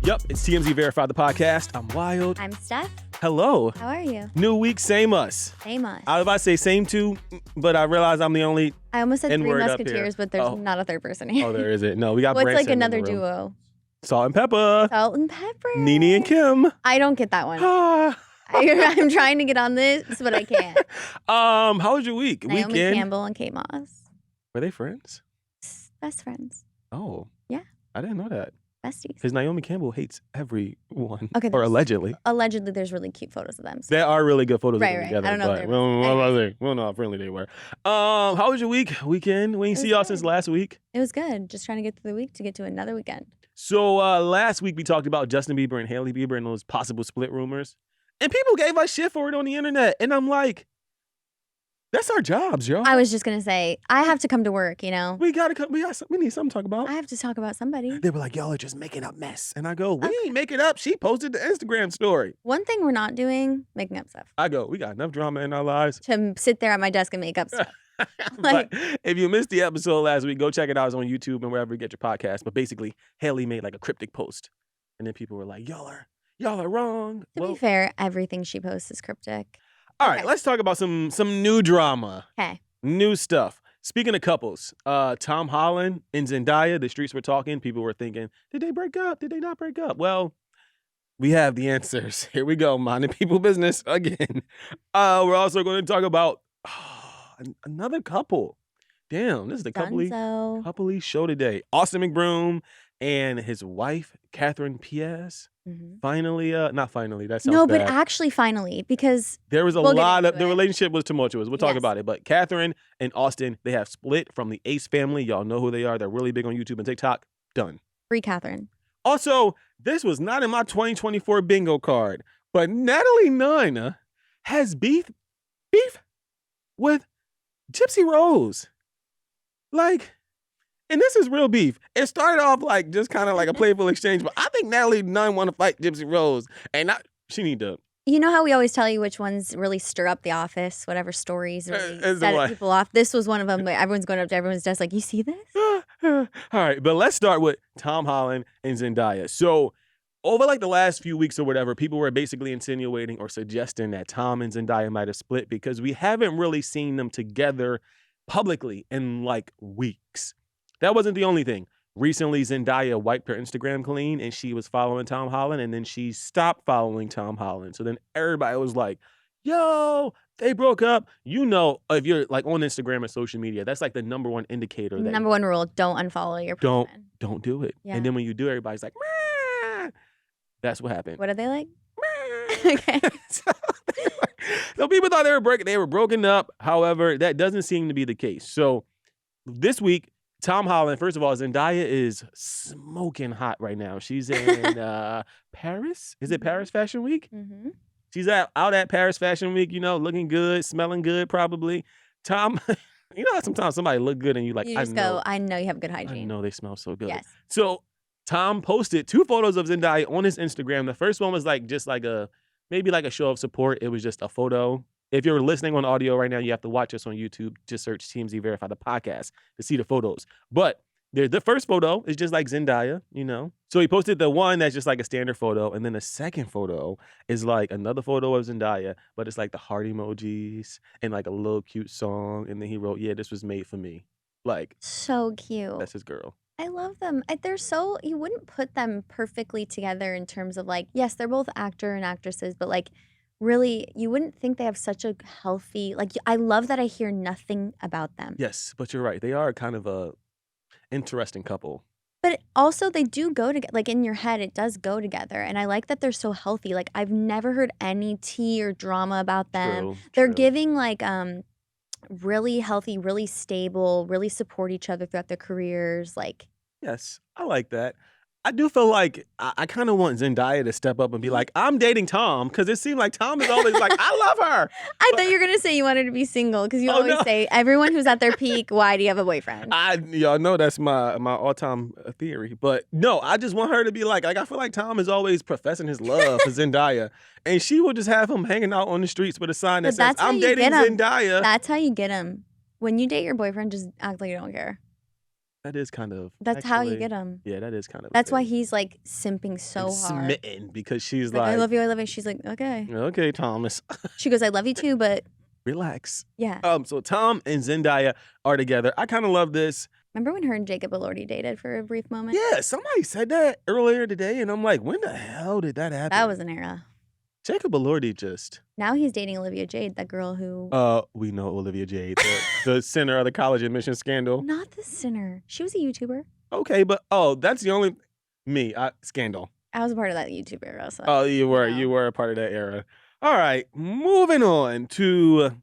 Yep, it's TMZ Verify the podcast. I'm Wyld. I'm Steph. Hello. How are you? New week, same us. Same us. I was about to say same too, but I realized I'm the only I almost said Three N-word up Musketeers, here. but there's not a third person here. Oh, there isn't. No, we got What's Branson like another in the room. duo? Salt and Pepper. Salt and Pepper. Nene and Kim. I don't get that one. Ah. I'm trying to get on this, but I can't. How was your week? Naomi Weekend? Campbell and Kate Moss. Were they friends? Best friends. Oh. Yeah. I didn't know that. Besties. Because Naomi Campbell hates everyone. Okay, or allegedly. Allegedly, there's really cute photos of them. So. There are really good photos Right, of them right. together. I don't know if but they're we don't know how friendly they were. How was your weekend? We didn't see y'all since last week. It was good. Just trying to get through the week to get to another weekend. So last week we talked about Justin Bieber and Hailey Bieber and those possible split rumors. And people gave us shit for it on the internet. And I'm like, that's our jobs, yo. I was just going to say, I have to come to work, you know? We need something to talk about. I have to talk about somebody. They were like, y'all are just making up mess. And I go, we ain't making up. She posted the Instagram story. One thing we're not doing, making up stuff. I go, we got enough drama in our lives. To sit there at my desk and make up stuff. But if you missed the episode last week, go check it out. It's on YouTube and wherever you get your podcast. But basically, Hailey made like a cryptic post. And then people were like, y'all are wrong. To be fair, everything she posts is cryptic. All right, let's talk about some new drama. Okay. New stuff. Speaking of couples, Tom Holland and Zendaya, the streets were talking. People were thinking, did they break up? Did they not break up? Well, we have the answers. Here we go, minding people business again. We're also going to talk about another couple. Damn, this is the couple-y show today. Austin McBroom and his wife, Catherine P.S. Mm-hmm. Finally, not finally, that sounds No, bad. but actually finally, because there was a lot of, the relationship was tumultuous. We'll talk about it. But Catherine and Austin, they have split from the Ace family. Y'all know who they are. They're really big on YouTube and TikTok. Done. Free Catherine. Also, this was not in my 2024 bingo card, but Natalie Nunn has beef with Gypsy Rose. Like, and this is real beef. It started off like just kind of like a playful exchange, but I think Natalie Nunn want to fight Gypsy Rose, and she need to. You know how we always tell you which ones really stir up the office, whatever stories really set people off? This was one of them. Where everyone's going up to everyone's desk like, you see this? All right, but let's start with Tom Holland and Zendaya. So over like the last few weeks or whatever, people were basically insinuating or suggesting that Tom and Zendaya might have split because we haven't really seen them together publicly in like weeks. That wasn't the only thing. Recently, Zendaya wiped her Instagram clean and she was following Tom Holland, and then she stopped following Tom Holland. So then everybody was like, yo, they broke up. You know, if you're like on Instagram or social media, that's like the number one indicator. Number one rule, don't unfollow your person. Don't do it. Yeah. And then when you do, everybody's like, Mah! That's what happened. What are they like? Okay. So people thought they were broken up. However, that doesn't seem to be the case. So this week, Tom Holland, first of all, Zendaya is smoking hot right now. She's in Paris. Is it Paris Fashion Week? Mm-hmm. She's out at Paris Fashion Week, you know, looking good, smelling good probably. Tom, you know how sometimes somebody look good and you like, you just I know you have good hygiene. I know they smell so good. Yes. So Tom posted 2 photos of Zendaya on his Instagram. The first one was like just like maybe like a show of support. It was just a photo. If you're listening on audio right now, you have to watch us on YouTube. Just search TMZ Verify the podcast to see the photos. But the first photo is just like Zendaya, you know. So he posted the one that's just like a standard photo. And then the second photo is like another photo of Zendaya, but it's like the heart emojis and like a little cute song. And then he wrote, yeah, this was made for me. Like, so cute. That's his girl. I love them. They're so, you wouldn't put them perfectly together in terms of like, yes, they're both actor and actresses, but like, really, you wouldn't think they have such a healthy, like, I love that I hear nothing about them. Yes, but you're right. They are kind of a interesting couple. But also they do go together, like in your head, it does go together. And I like that they're so healthy. Like I've never heard any tea or drama about them. They're giving like really healthy, really stable, really support each other throughout their careers. Like, yes, I like that. I do feel like I kind of want Zendaya to step up and be like, I'm dating Tom, because it seemed like Tom is always like, I love her. I thought you were going to say you wanted to be single, because you always say, everyone who's at their peak, why do you have a boyfriend? Y'all know that's my all-time theory. But no, I just want her to be like I feel like Tom is always professing his love for Zendaya. And she will just have him hanging out on the streets with a sign that says, I'm dating Zendaya. That's how you get him. When you date your boyfriend, just act like you don't care. That is kind of That's how you get him. Yeah, that is kind of That's why he's like simping so hard. Smitten because she's Like, I like, love you, I love you. She's like, okay. okay, Thomas. She goes, I love you too, but relax. yeah. So Tom and Zendaya are together. I kind of love this. Remember when her and Jacob Elordi dated for a brief moment? Yeah, somebody said that earlier today, and I'm like, when the hell did that happen? That was an era. Jacob Elordi just. Now he's dating Olivia Jade, that girl who. We know Olivia Jade, the center of the college admission scandal. Not the center. She was a YouTuber. Okay, but that's the only scandal. I was a part of that YouTube era. So, oh, you were a part of that era. All right, moving on to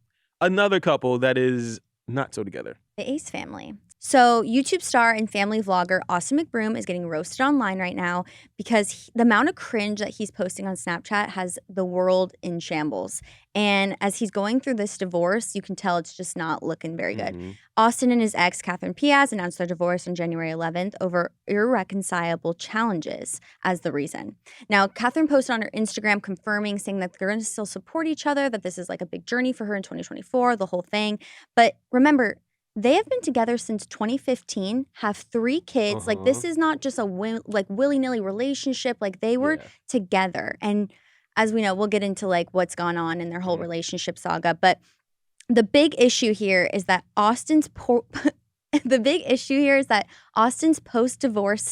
another couple that is not so together. The Ace family. So YouTube star and family vlogger Austin McBroom is getting roasted online right now because the amount of cringe that he's posting on Snapchat has the world in shambles. And as he's going through this divorce, you can tell it's just not looking very good. Mm-hmm. Austin and his ex, Catherine Piaz, announced their divorce on January 11th over irreconcilable challenges as the reason. Now, Catherine posted on her Instagram confirming, saying that they're going to still support each other, that this is like a big journey for her in 2024, the whole thing. But remember, they have been together since 2015, have 3 kids. Like, this is not just a willy-nilly relationship. Like, they were together. And as we know, we'll get into like what's gone on in their whole relationship saga. But the big issue here is that Austin's post-divorce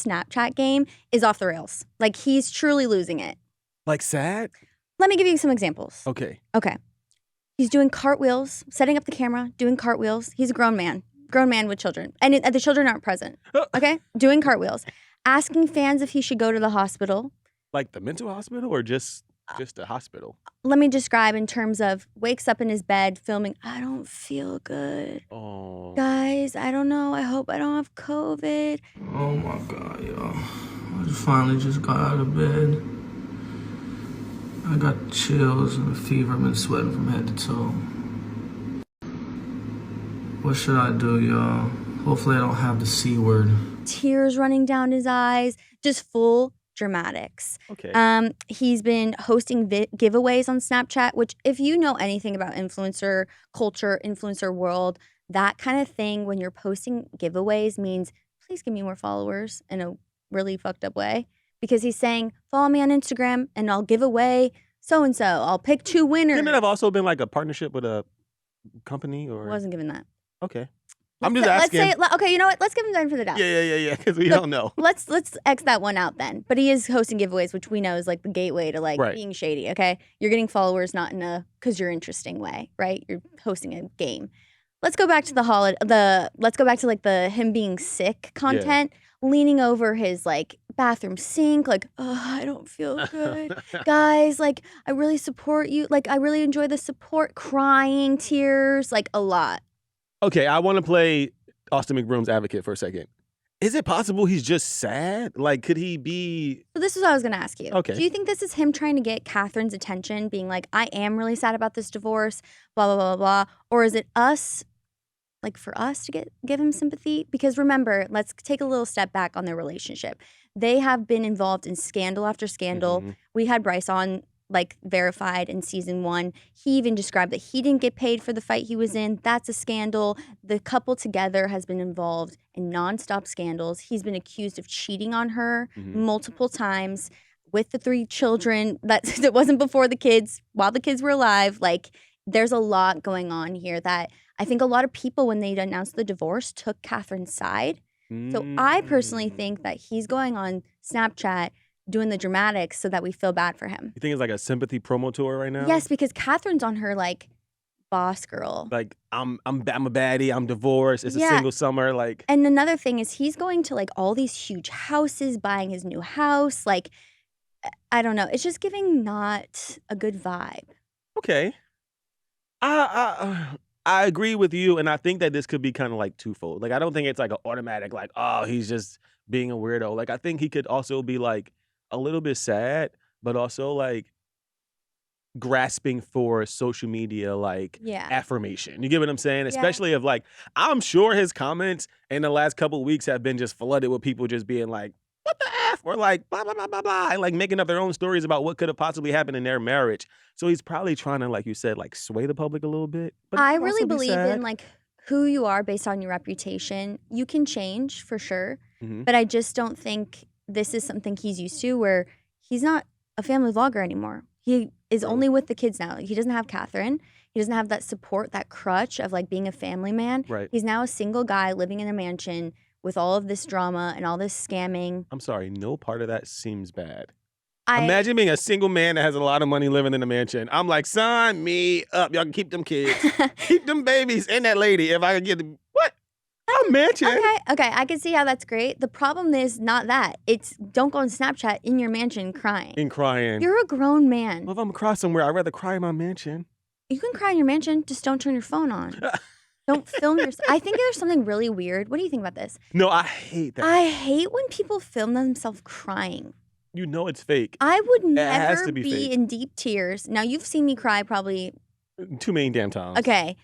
Snapchat game is off the rails. Like, he's truly losing it. Like sad? Let me give you some examples. Okay. He's doing cartwheels, setting up the camera, doing cartwheels. He's a grown man with children. And the children aren't present, okay? Doing cartwheels. Asking fans if he should go to the hospital. Like the mental hospital or just a hospital? Let me describe in terms of wakes up in his bed, filming, I don't feel good. Oh. Guys, I don't know. I hope I don't have COVID. Oh my God, yo. I finally just got out of bed. I got chills and a fever. I've been sweating from head to toe. What should I do, y'all? Hopefully I don't have the C word. Tears running down his eyes, just full dramatics. Okay. He's been hosting giveaways on Snapchat, which if you know anything about influencer culture, influencer world, that kind of thing when you're posting giveaways means please give me more followers in a really fucked up way. Because he's saying, follow me on Instagram and I'll give away so-and-so. I'll pick 2 winners. Couldn't it have also been like a partnership with a company or? I wasn't given that. Okay. I'm just asking. Okay, you know what? Let's give him time for the doubt. Yeah, because we don't know. Let's X that one out then. But he is hosting giveaways, which we know is like the gateway to like being shady, okay? You're getting followers not in a because you're interesting way, right? You're hosting a game. Let's go back to let's go back to like the him being sick content. Leaning over his like bathroom sink, like, oh, I don't feel good. Guys, like, I really support you. Like, I really enjoy the support. Crying, tears, like a lot. Okay, I want to play Austin McBroom's advocate for a second. Is it possible he's just sad? Like, could he be? So this is what I was going to ask you. Okay. Do you think this is him trying to get Catherine's attention, being like, I am really sad about this divorce, blah, blah, blah, blah. Or is it us? Like for us to give him sympathy? Because remember, let's take a little step back on their relationship. They have been involved in scandal after scandal. Mm-hmm. We had Bryce on, like, verified in season 1. He even described that he didn't get paid for the fight he was in. That's a scandal. The couple together has been involved in nonstop scandals. He's been accused of cheating on her multiple times with the 3 children. That wasn't before the kids, while the kids were alive. Like, there's a lot going on here that I think a lot of people, when they announced the divorce, took Catherine's side. So I personally think that he's going on Snapchat doing the dramatics so that we feel bad for him. You think it's like a sympathy promo tour right now? Yes, because Catherine's on her like boss girl. Like I'm a baddie. I'm divorced. It's a single summer. Like, and another thing is he's going to like all these huge houses, buying his new house. Like, I don't know. It's just giving not a good vibe. Okay. I agree with you, and I think that this could be kind of like twofold. Like, I don't think it's like an automatic, like, oh, he's just being a weirdo. Like, I think he could also be like a little bit sad, but also like grasping for social media, like affirmation. You get what I'm saying? Especially if like, I'm sure his comments in the last couple of weeks have been just flooded with people just being like, what the F? Or like, blah, blah, blah, blah, blah. And like making up their own stories about what could have possibly happened in their marriage. So he's probably trying to, like you said, like sway the public a little bit. But I really believe in like who you are based on your reputation. You can change for sure, but I just don't think this is something he's used to where he's not a family vlogger anymore. He is only with the kids now. Like, he doesn't have Catherine. He doesn't have that support, that crutch of like being a family man. Right. He's now a single guy living in a mansion with all of this drama and all this scamming. I'm sorry, no part of that seems bad. Imagine being a single man that has a lot of money living in a mansion. I'm like, sign me up. Y'all can keep them kids. Keep them babies and that lady if I could get them. What? A mansion? Okay, I can see how that's great. The problem is not that. It's don't go on Snapchat in your mansion crying. You're a grown man. Well, if I'm gonna cry somewhere, I'd rather cry in my mansion. You can cry in your mansion, just don't turn your phone on. Don't film yourself. I think there's something really weird. What do you think about this? No, I hate that. I hate when people film themselves crying. You know it's fake. I would never be in deep tears. Now, you've seen me cry probably too many damn times. Okay.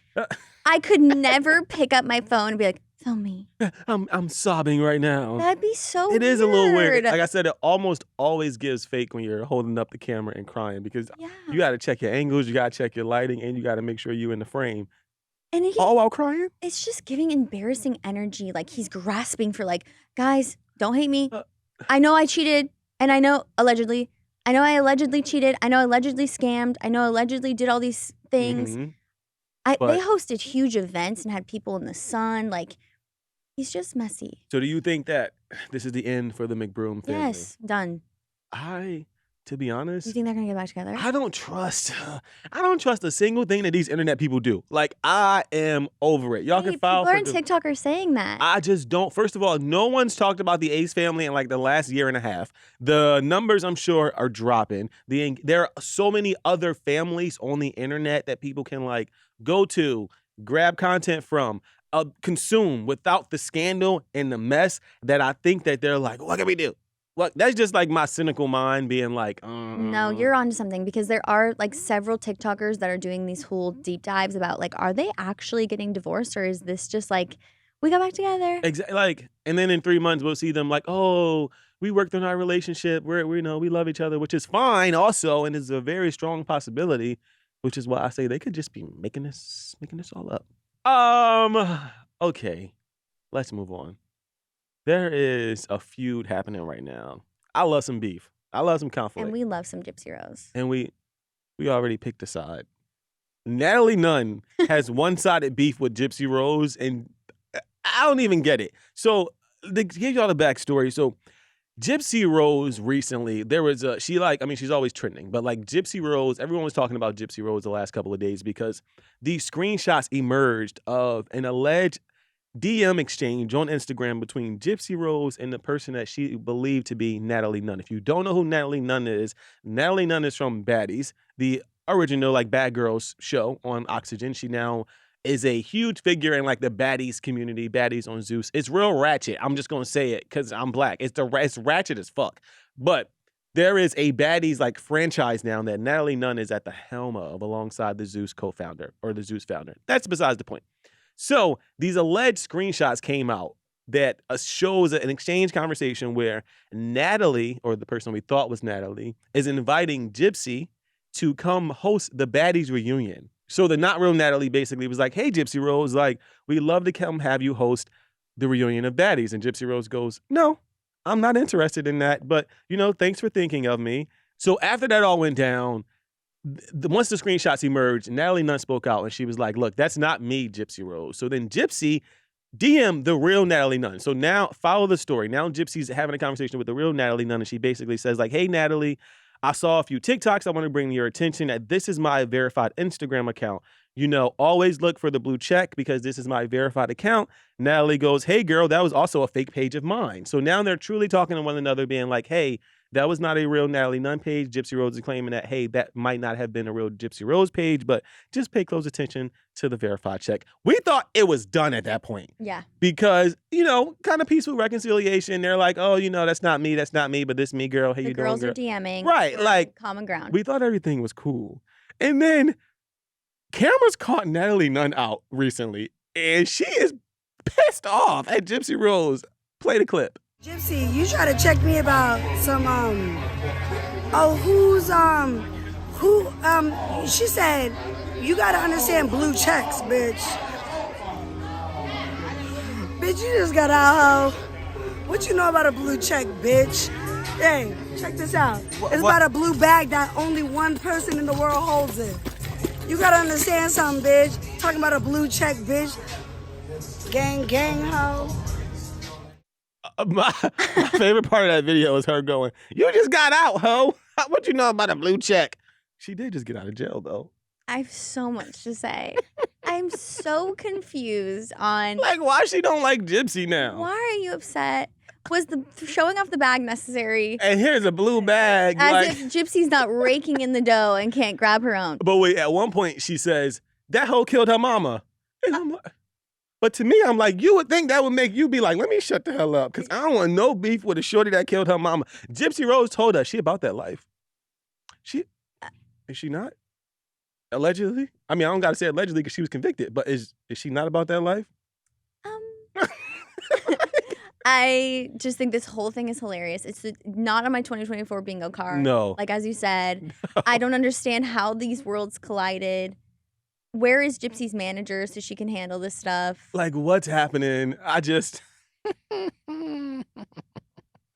I could never pick up my phone and be like, film me. I'm sobbing right now. That'd be so weird. It is a little weird. Like I said, it almost always gives fake when you're holding up the camera and crying because you got to check your angles, you got to check your lighting, and you got to make sure you're in the frame. And all while crying? It's just giving embarrassing energy. Like he's grasping for like, guys, don't hate me. I know I cheated. And I know allegedly. I know I allegedly cheated. I know I allegedly scammed. I know I allegedly did all these things. They hosted huge events and had people in the sun. Like, he's just messy. So do you think that this is the end for the McBroom family? Yes, done. To be honest, you think they're gonna get back together? I don't trust a single thing that these internet people do. Like, I am over it. Y'all can file for people on TikTok are saying that. I just don't. First of all, no one's talked about the Ace family in like the last year and a half. The numbers, I'm sure, are dropping. There are so many other families on the internet that people can like go to, grab content from, consume without the scandal and the mess that I think that they're like, what can we do? Well, that's just like my cynical mind being like, No, you're onto something because there are like several TikTokers that are doing these whole deep dives about like, are they actually getting divorced or is this just like, we got back together? Exactly. Like, and then in 3 months we'll see them like, oh, we worked on our relationship. We we love each other, which is fine also, and is a very strong possibility, which is why I say they could just be making this all up. Okay, let's move on. There is a feud happening right now. I love some beef. I love some conflict. And we love some Gypsy Rose. And we already picked a side. Natalie Nunn has one-sided beef with Gypsy Rose, and I don't even get it. So, to give y'all the backstory, so Gypsy Rose recently, there was she's always trending, but like Gypsy Rose, everyone was talking about Gypsy Rose the last couple of days because these screenshots emerged of an alleged DM exchange on Instagram between Gypsy Rose and the person that she believed to be Natalie Nunn. If you don't know who Natalie Nunn is from Baddies, the original like Bad Girls show on Oxygen. She now is a huge figure in like the Baddies community, Baddies on Zeus. It's real ratchet. I'm just gonna say it because I'm black. It's ratchet as fuck. But there is a Baddies like franchise now that Natalie Nunn is at the helm of alongside the Zeus co-founder or the Zeus founder. That's besides the point. So these alleged screenshots came out that shows an exchange conversation where Natalie, or the person we thought was Natalie, is inviting Gypsy to come host the Baddies reunion. So the not real Natalie basically was like, hey, Gypsy Rose, like, we'd love to come have you host the reunion of Baddies. And Gypsy Rose goes, no, I'm not interested in that. But, thanks for thinking of me. So after that all went down, once the screenshots emerged, Natalie Nunn spoke out and she was like, look, that's not me, Gypsy Rose. So then Gypsy DM'd the real Natalie Nunn. So now follow the story. Now Gypsy's having a conversation with the real Natalie Nunn and she basically says like, hey, Natalie, I saw a few TikToks. I want to bring to your attention that this is my verified Instagram account. Always look for the blue check because this is my verified account. Natalie goes, hey, girl, that was also a fake page of mine. So now they're truly talking to one another being like, hey, that was not a real Natalie Nunn page. Gypsy Rose is claiming that, hey, that might not have been a real Gypsy Rose page, but just pay close attention to the verified check. We thought it was done at that point. Yeah. Because, kind of peaceful reconciliation. They're like, oh, that's not me, but this me, girl. Hey, you doing, girl? The girls are DMing. Right, like common ground. We thought everything was cool. And then cameras caught Natalie Nunn out recently, and she is pissed off at Gypsy Rose. Play the clip. Gypsy, you try to check me about some, she said, you gotta understand blue checks, bitch. Bitch, you just got out, ho. What you know about a blue check, bitch? Hey, check this out. It's about a blue bag that only one person in the world holds it. You gotta understand something, bitch. Talking about a blue check, bitch. Gang, gang, ho. My favorite part of that video is her going, "You just got out, ho. What you know about a blue check?" She did just get out of jail, though. I have so much to say. I'm so confused on... Like, why she don't like Gypsy now? Why are you upset? Was the showing off the bag necessary? And here's a blue bag. As if Gypsy's not raking in the dough and can't grab her own. But wait, at one point she says, "That hoe killed her mama." And I'm like, but to me, I'm like, you would think that would make you be like, let me shut the hell up. Because I don't want no beef with a shorty that killed her mama. Gypsy Rose told us she about that life. Is she not? Allegedly? I mean, I don't got to say allegedly because she was convicted. But is she not about that life? I just think this whole thing is hilarious. It's not on my 2024 bingo card. No. Like, as you said, no. I don't understand how these worlds collided. Where is Gypsy's manager so she can handle this stuff? Like, what's happening? I just...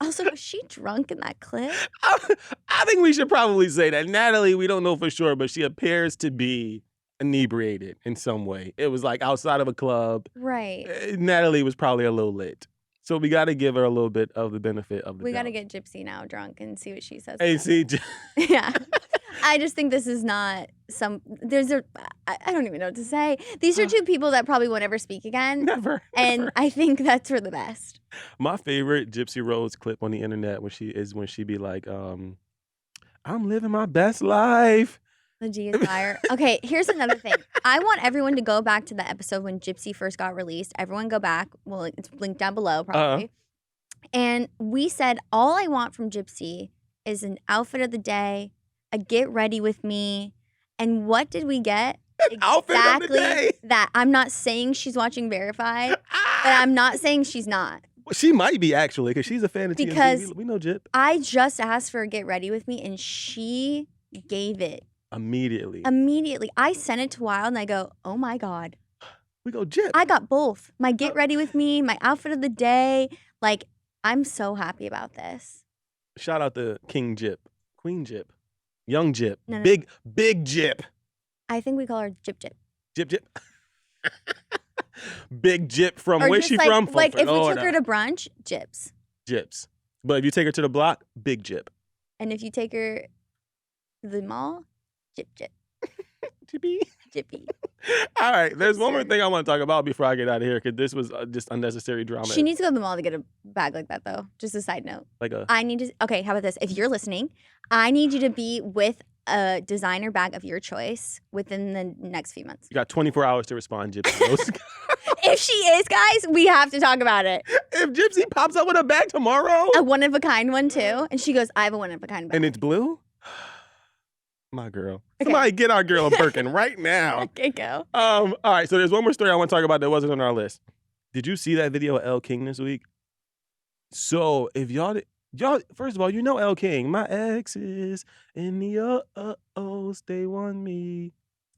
Also, was she drunk in that clip? I think we should probably say that. Natalie, we don't know for sure, but she appears to be inebriated in some way. It was like outside of a club. Right. Natalie was probably a little lit. So we got to give her a little bit of the benefit of the doubt. We got to get Gypsy now drunk and see what she says. Hey, see? Yeah. I just think this is not I don't even know what to say. These are two people that probably won't ever speak again. Never. And I think that's for the best. My favorite Gypsy Rose clip on the internet when she be like, "I'm living my best life." The G is fire. Okay, here's another thing. I want everyone to go back to the episode when Gypsy first got released. Everyone go back. Well, it's linked down below probably. And we said, all I want from Gypsy is an outfit of the day, a get ready with me. And what did we get? Outfit of the day. That. I'm not saying she's watching Verified, but I'm not saying she's not. She might be actually, because she's a fan of TMZ. Because we know Gyp. I just asked for a get ready with me, and she gave it. Immediately. I sent it to Wyld, and I go, oh my God. We go, Gyp. I got both. My get ready with me, my outfit of the day. Like, I'm so happy about this. Shout out to King Gyp, Queen Gyp, Young Gyp, No. Big Gyp. I think we call her Gyp Gyp. Gyp. Big Gyp from, or where's she from? Like, if we took her to brunch, Gyps. Gyps. But if you take her to the block, Big Gyp. And if you take her to the mall, Gyp Gyp. Gyppy. All right, there's one more thing I want to talk about before I get out of here, because this was just unnecessary drama. She needs to go to the mall to get a bag like that, though. Just a side note. Okay, how about this? If you're listening, I need you to be with a designer bag of your choice within the next few months. You got 24 hours to respond, Gypsy. If she is, guys, we have to talk about it. If Gypsy pops up with a bag tomorrow. A one-of-a-kind one, too. And she goes, I have a one-of-a-kind bag. And it's blue? My girl. Okay. Somebody get our girl a Birkin right now. Okay, go. All right, so there's one more story I want to talk about that wasn't on our list. Did you see that video of Elle King this week? So if y'all, first of all, you know Elle King. My exes in the they want me.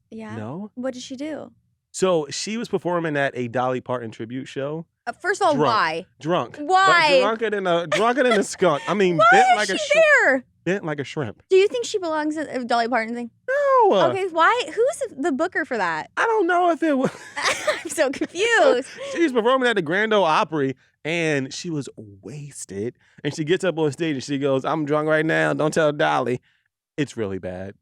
Yeah. No? What did she do? So she was performing at a Dolly Parton tribute show. First of all, why? Drunk. Why? Drunker than a skunk. I mean, why bent like a shrimp. Bent like a shrimp. Do you think she belongs at a Dolly Parton thing? No. Okay, why? Who's the booker for that? I don't know if it was. I'm so confused. She was performing at the Grand Ole Opry, and she was wasted. And she gets up on stage and she goes, "I'm drunk right now. Don't tell Dolly." It's really bad.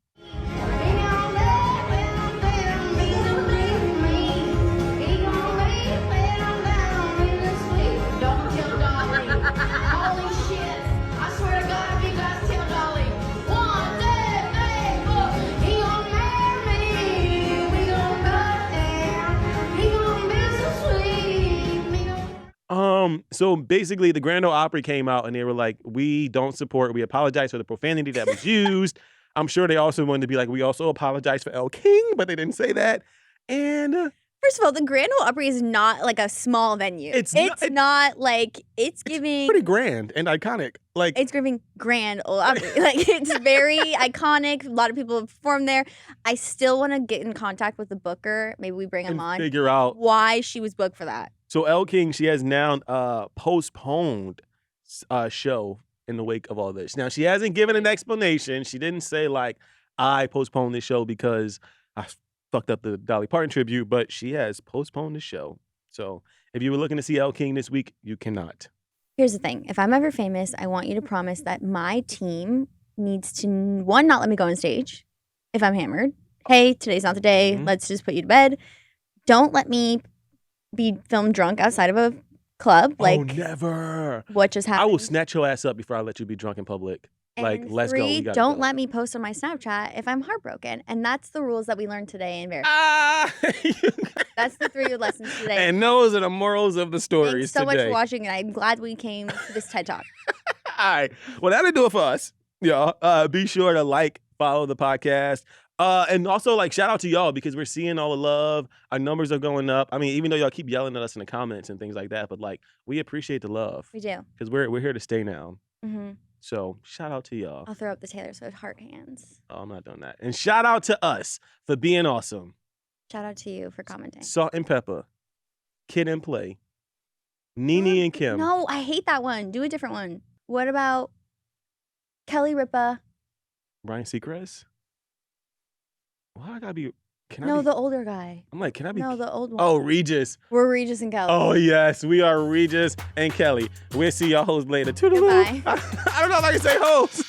So basically the Grand Ole Opry came out and they were like, we apologize for the profanity that was used. I'm sure they also wanted to be like, we also apologize for Elle King, but they didn't say that. And first of all, the Grand Ole Opry is not like a small venue. It's not like, it's giving... pretty grand and iconic. Like, it's giving Grand Ole Opry. Like, it's very iconic. A lot of people have performed there. I still want to get in contact with the booker. Maybe we bring him on. Figure out why she was booked for that. So Elle King, she has now postponed a show in the wake of all this. Now, she hasn't given an explanation. She didn't say, like, I postponed this show because I fucked up the Dolly Parton tribute, but she has postponed the show. So if you were looking to see Elle King this week, you cannot. Here's the thing. If I'm ever famous, I want you to promise that my team needs to, one, not let me go on stage if I'm hammered. Hey, today's not the day. Let's just put you to bed. Don't let me be filmed drunk outside of a club. Like, never. What just happened? I will snatch your ass up before I let you be drunk in public. Like, and let's go. We gotta don't go. let me post on my Snapchat if I'm heartbroken. And that's the rules that we learned today in Verify. That's the 3 lessons today. And those are the morals of the stories Thanks so today. much for watching, and I'm glad we came to this TED Talk. All right. Well, that'll do it for us, y'all. Be sure to like, follow the podcast. And also, like, shout out to y'all because we're seeing all the love. Our numbers are going up. I mean, even though y'all keep yelling at us in the comments and things like that, but, like, we appreciate the love. We do. Because we're here to stay now. Mm-hmm. So, shout out to y'all. I'll throw up the Taylor Swift heart hands. Oh, I'm not doing that. And shout out to us for being awesome. Shout out to you for commenting. Salt and Pepper, Kid and Play, Nene and Kim. No, I hate that one. Do a different one. What about Kelly Ripa? Ryan Seacrest? Why I gotta be? Can I No, be? the older guy. I'm like, can I be? No, the old one. Oh, Regis. We're Regis and Kelly. Oh, yes. We are Regis and Kelly. We'll see y'all hoes later. Toodaloo. Goodbye. I don't know if I can say hoes.